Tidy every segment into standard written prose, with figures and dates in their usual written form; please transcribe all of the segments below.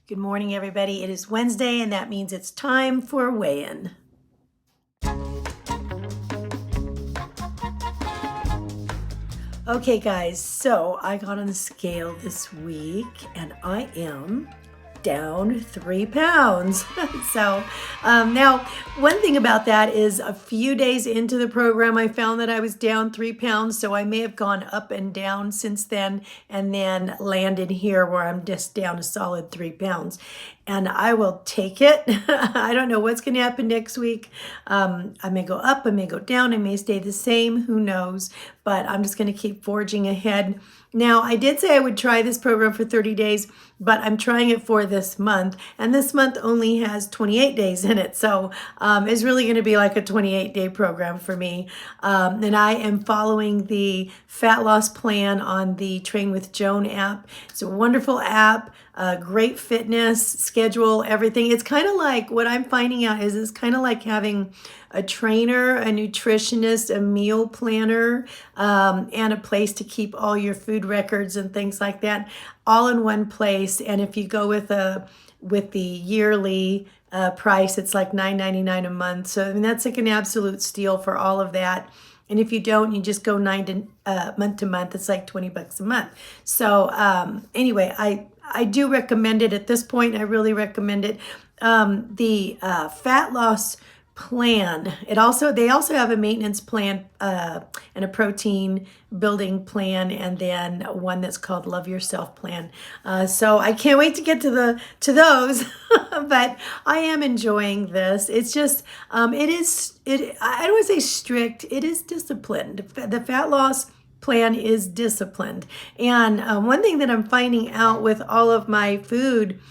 Good morning, everybody. It is Wednesday, and that means it's time for weigh-in. Okay, guys, so I got on the scale this week, and I am down 3 pounds. Now, one thing about that is a few days into the program, I found that I was down 3 pounds. So I may have gone up and down since then and then landed here where I'm just down a solid 3 pounds. And I will take it. I don't know what's going to happen next week. I may go up, I may go down, I may stay the same, who knows. But I'm just going to keep forging ahead. Now, I did say I would try this program for 30 days, but I'm trying it for this month. And this month only has 28 days in it. So it's really going to be like a 28-day program for me. And I am following the fat loss plan on the Train with Joan app. It's a wonderful app. Great fitness schedule, everything. It's kind of like, what I'm finding out is it's kind of like having a trainer, a nutritionist, a meal planner, and a place to keep all your food records and things like that all in one place. And if you go with the yearly price, it's like $9.99 a month. So I mean, that's like an absolute steal for all of that. And if you don't, you just go month to month. It's like $20 a month. So anyway, I do recommend it at this point. I really recommend it. The fat loss plan. They also have a maintenance plan and a protein building plan, and then one that's called Love Yourself plan. So I can't wait to get to those. But I am enjoying this. It's just I don't want to say strict. It is disciplined. The fat loss plan is disciplined. And one thing that I'm finding out with all of my food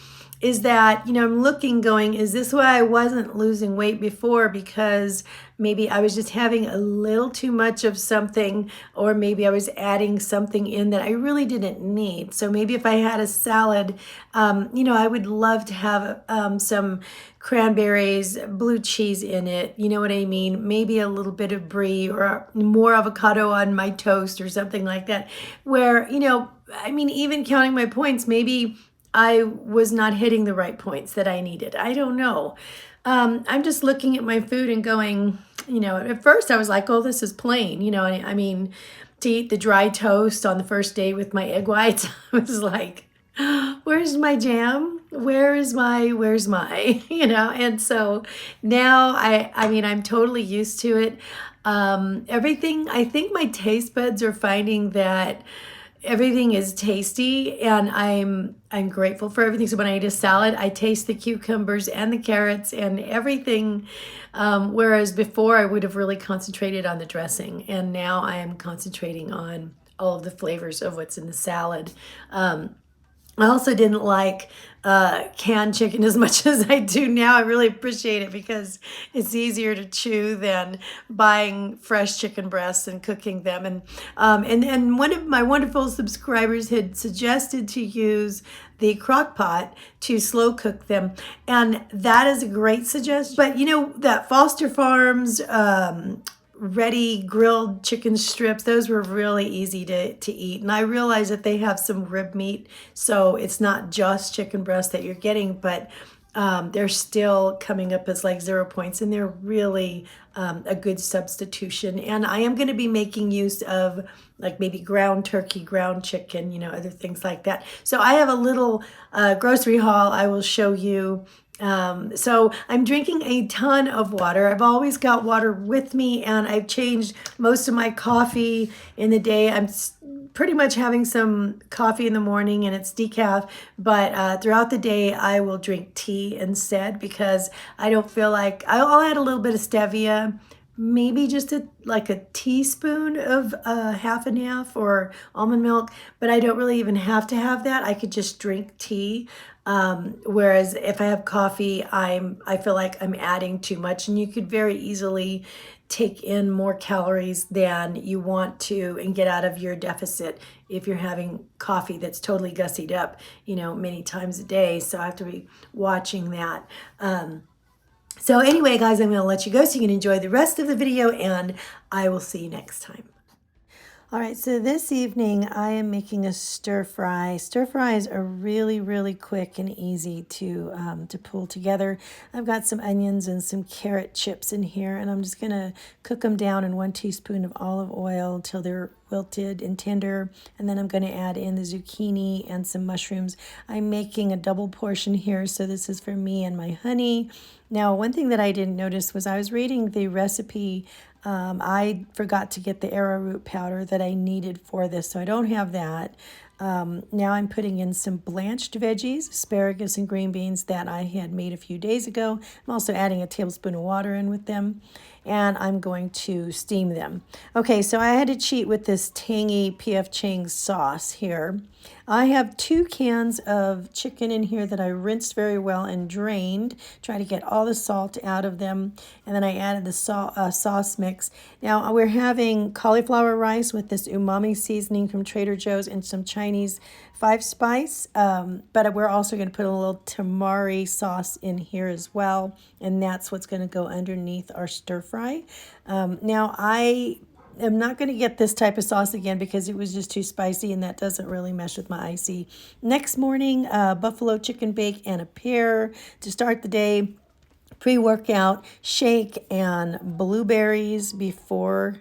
is that, I'm looking going, is this why I wasn't losing weight before? Because maybe I was just having a little too much of something, or maybe I was adding something in that I really didn't need. So maybe if I had a salad, I would love to have some cranberries, blue cheese in it. You know what I mean? Maybe a little bit of brie or more avocado on my toast or something like that. Where, even counting my points, maybe I was not hitting the right points that I needed. I don't know. I'm just looking at my food and going, at first I was like, oh, this is plain. To eat the dry toast on the first day with my egg whites, I was like, where's my jam? Where's my, and so now I'm totally used to it. Everything, I think my taste buds are finding that everything is tasty, and I'm grateful for everything. So when I eat a salad, I taste the cucumbers and the carrots and everything. Whereas before I would have really concentrated on the dressing, and now I am concentrating on all of the flavors of what's in the salad. I also didn't like canned chicken as much as I do now. I really appreciate it because it's easier to chew than buying fresh chicken breasts and cooking them. And one of my wonderful subscribers had suggested to use the crock pot to slow cook them. And that is a great suggestion. But that Foster Farms ready grilled chicken strips, those were really easy to eat. And I realize that they have some rib meat, so it's not just chicken breast that you're getting, but they're still coming up as like 0 points, and they're really a good substitution. And I am going to be making use of like maybe ground turkey, ground chicken, other things like that. So I have a little grocery haul I will show you. So I'm drinking a ton of water. I've always got water with me, and I've changed most of my coffee in the day. I'm pretty much having some coffee in the morning, and it's decaf, but throughout the day I will drink tea instead, because I don't feel like I'll add a little bit of stevia, maybe just a teaspoon of half and half or almond milk, but I don't really even have to have that. I could just drink tea. Whereas if I have coffee, I feel like I'm adding too much, and you could very easily take in more calories than you want to and get out of your deficit if you're having coffee that's totally gussied up, many times a day. So I have to be watching that. So anyway, guys, I'm going to let you go so you can enjoy the rest of the video, and I will see you next time. All right, so this evening I am making a stir fry. Stir fries are really, really quick and easy to pull together. I've got some onions and some carrot chips in here, and I'm just gonna cook them down in 1 teaspoon of olive oil until they're wilted and tender, and then I'm gonna add in the zucchini and some mushrooms. I'm making a double portion here, so this is for me and my honey. Now, one thing that I didn't notice was I was reading the recipe. I forgot to get the arrowroot powder that I needed for this, so I don't have that. Now I'm putting in some blanched veggies, asparagus and green beans that I had made a few days ago. I'm also adding a tablespoon of water in with them, and I'm going to steam them. Okay, so I had to cheat with this tangy P.F. Chang's sauce here. I have 2 cans of chicken in here that I rinsed very well and drained, try to get all the salt out of them, and then I added the sauce mix. Now we're having cauliflower rice with this umami seasoning from Trader Joe's and some Chinese 5-spice, but we're also going to put a little tamari sauce in here as well, and that's what's going to go underneath our stir fry. Now I'm not going to get this type of sauce again because it was just too spicy, and that doesn't really mesh with my icy. Next morning, buffalo chicken bake and a pear to start the day. Pre-workout shake and blueberries before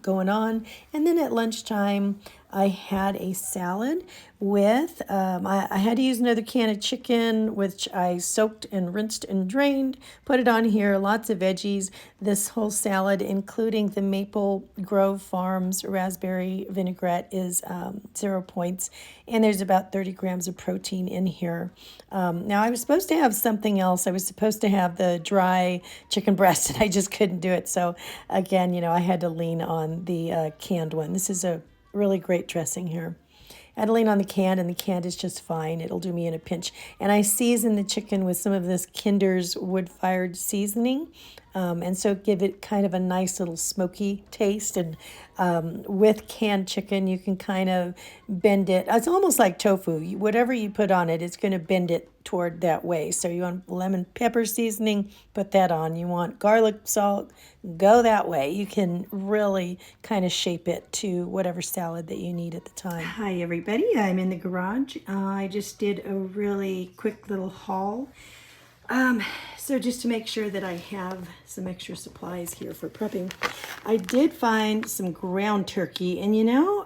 going on. And then at lunchtime, I had a salad with, I had to use another can of chicken, which I soaked and rinsed and drained, put it on here, lots of veggies. This whole salad, including the Maple Grove Farms raspberry vinaigrette, is 0 points, and there's about 30 grams of protein in here. Now, I was supposed to have something else. I was supposed to have the dry chicken breast, and I just couldn't do it. So again, I had to lean on the canned one. This is a really great dressing here. I had to lean on the canned, and the canned is just fine. It'll do me in a pinch. And I season the chicken with some of this Kinder's wood-fired seasoning, and so give it kind of a nice little smoky taste. And with canned chicken, you can kind of bend it. It's almost like tofu. Whatever you put on it, it's going to bend it toward that way. So you want lemon pepper seasoning, put that on. You want garlic salt, go that way. You can really kind of shape it to whatever salad that you need at the time. Hi everybody, I'm in the garage. I just did a really quick little haul. So just to make sure that I have some extra supplies here for prepping, I did find some ground turkey. And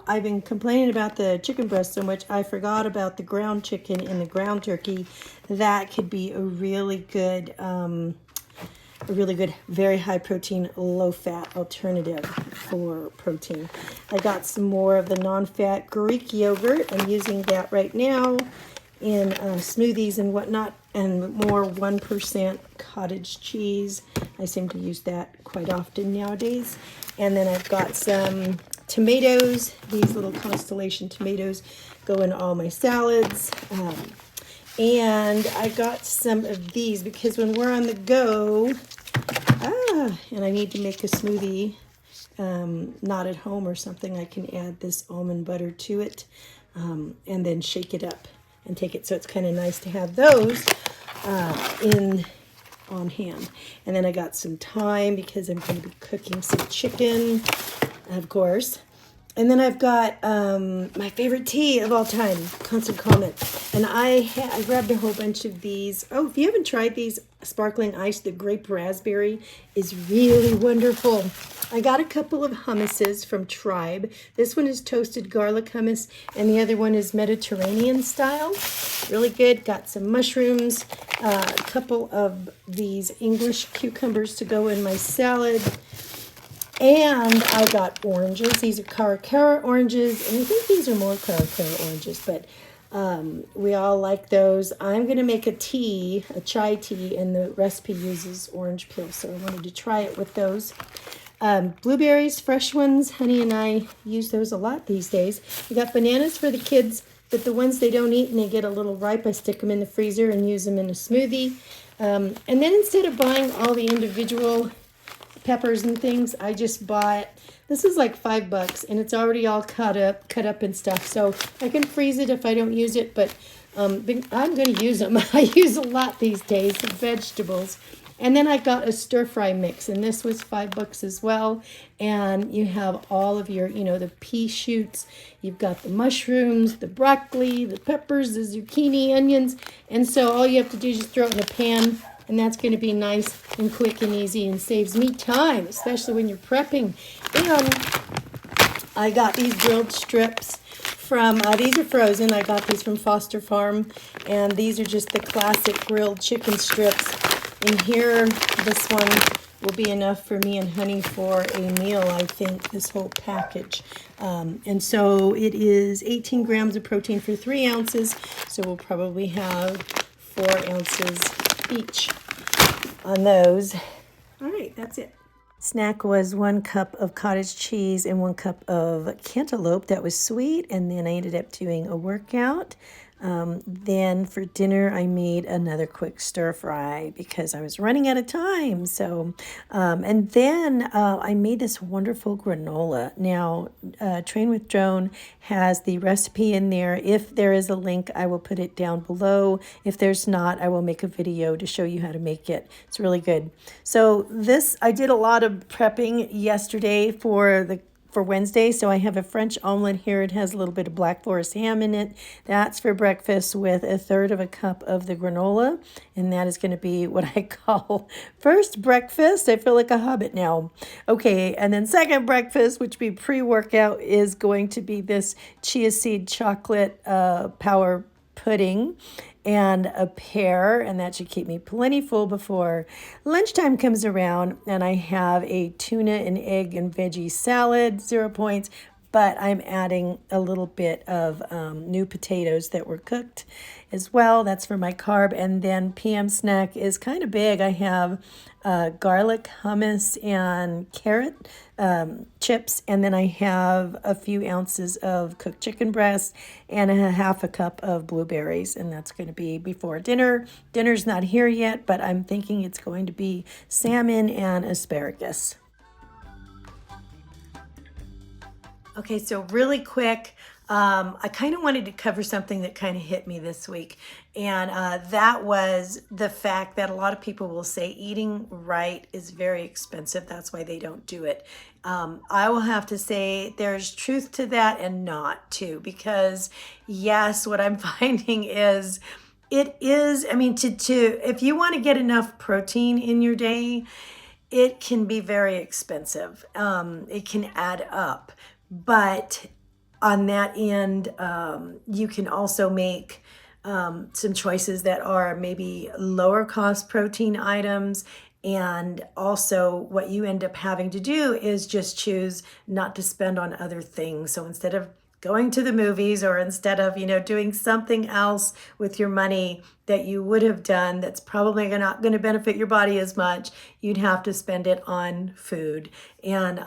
I've been complaining about the chicken breast so much, I forgot about the ground chicken and the ground turkey. That could be a really good, very high protein, low fat alternative for protein. I got some more of the non-fat Greek yogurt. I'm using that right now in smoothies and whatnot, and more 1% cottage cheese. I seem to use that quite often nowadays. And then I've got some tomatoes. These little Constellation tomatoes go in all my salads. And I got some of these because when we're on the go, and I need to make a smoothie, not at home or something, I can add this almond butter to it, and then shake it up and take it. So it's kind of nice to have those on hand. And then I got some thyme because I'm going to be cooking some chicken, of course. And then I've got my favorite tea of all time, Constant Comment. And I grabbed a whole bunch of these. Oh, if you haven't tried these, sparkling ice, the grape raspberry is really wonderful. I got a couple of hummuses from Tribe. This one is toasted garlic hummus, and the other one is Mediterranean style. Really good. Got some mushrooms, a couple of these English cucumbers to go in my salad. And I got oranges. These are Caracara oranges, and I think these are more Caracara oranges, but we all like those. I'm going to make a tea, a chai tea, and the recipe uses orange peel, so I wanted to try it with those. Blueberries, fresh ones. Honey and I use those a lot these days. We got bananas for the kids, but the ones they don't eat and they get a little ripe, I stick them in the freezer and use them in a smoothie. And then instead of buying all the individual peppers and things, I just bought, this is like $5 and it's already all cut up and stuff, so I can freeze it if I don't use it, but I'm going to use them. I use a lot these days of vegetables. And then I got a stir fry mix, and this was $5 as well. And you have all of your, the pea shoots. You've got the mushrooms, the broccoli, the peppers, the zucchini, onions. And so all you have to do is just throw it in a pan, and that's going to be nice and quick and easy and saves me time, especially when you're prepping. And I got these grilled strips from, these are frozen. I got these from Foster Farm, and these are just the classic grilled chicken strips. And here, this one will be enough for me and Honey for a meal, I think, this whole package. And so it is 18 grams of protein for 3 ounces, so we'll probably have 4 ounces each on those. All right, that's it. Snack was 1 cup of cottage cheese and 1 cup of cantaloupe. That was sweet, and then I ended up doing a workout. Then for dinner, I made another quick stir fry because I was running out of time. So, and then I made this wonderful granola. Now, Train with Joan has the recipe in there. If there is a link, I will put it down below. If there's not, I will make a video to show you how to make it. It's really good. So I did a lot of prepping yesterday for Wednesday. So I have a French omelet here. It has a little bit of Black Forest ham in it. That's for breakfast with 1/3 of a cup of the granola. And that is going to be what I call first breakfast. I feel like a hobbit now. Okay. And then second breakfast, which be pre-workout, is going to be this chia seed chocolate power pudding and a pear, and that should keep me plenty full before lunchtime comes around. And I have a tuna and egg and veggie salad, 0 points, but I'm adding a little bit of new potatoes that were cooked as well. That's for my carb. And then PM snack is kind of big. I have garlic hummus and carrot chips, and then I have a few ounces of cooked chicken breast and a 1/2 cup of blueberries, and that's going to be before dinner. Dinner's not here yet, but I'm thinking it's going to be salmon and asparagus. Okay, so really quick, I kind of wanted to cover something that kind of hit me this week, and that was the fact that a lot of people will say eating right is very expensive. That's why they don't do it. I will have to say there's truth to that and not too, because yes, what I'm finding is it is, I mean, if you want to get enough protein in your day, it can be very expensive. It can add up. But on that end, you can also make some choices that are maybe lower cost protein items. And also what you end up having to do is just choose not to spend on other things. So instead of going to the movies, or instead of, doing something else with your money that you would have done that's probably not going to benefit your body as much, you'd have to spend it on food. And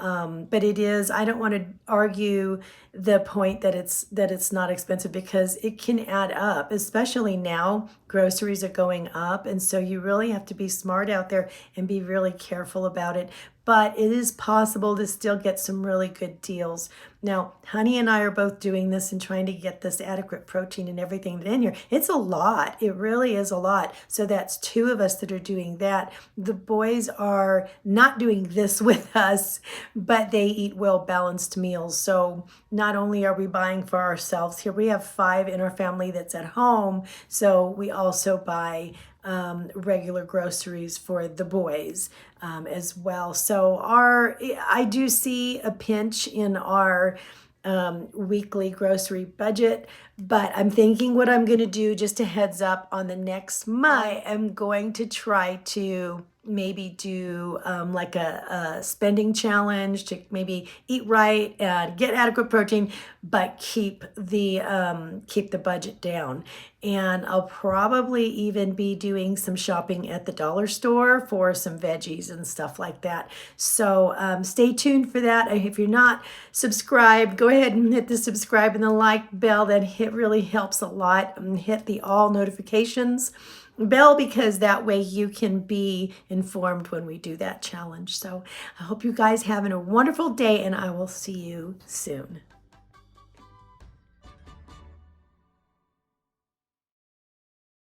but it is, I don't want to argue the point that it's not expensive, because it can add up, especially now groceries are going up, and so you really have to be smart out there and be really careful about it. But it is possible to still get some really good deals. Now, Honey and I are both doing this and trying to get this adequate protein and everything in here. It's a lot. It really is a lot. So that's 2 of us that are doing that. The boys are not doing this with us, but they eat well-balanced meals. So not only are we buying for ourselves here, we have 5 in our family that's at home. So we also buy regular groceries for the boys as well. So I do see a pinch in our weekly grocery budget, but I'm thinking what I'm going to do, just a heads up, on the next month, I am going to try to maybe do like a spending challenge to maybe eat right and get adequate protein, but keep the budget down. And I'll probably even be doing some shopping at the dollar store for some veggies and stuff like that. So stay tuned for that. If you're not subscribed, go ahead and hit the subscribe and the like bell. That really helps a lot. Hit the all notifications bell, because that way you can be informed when we do that challenge. So I hope you guys having a wonderful day, and I will see you soon.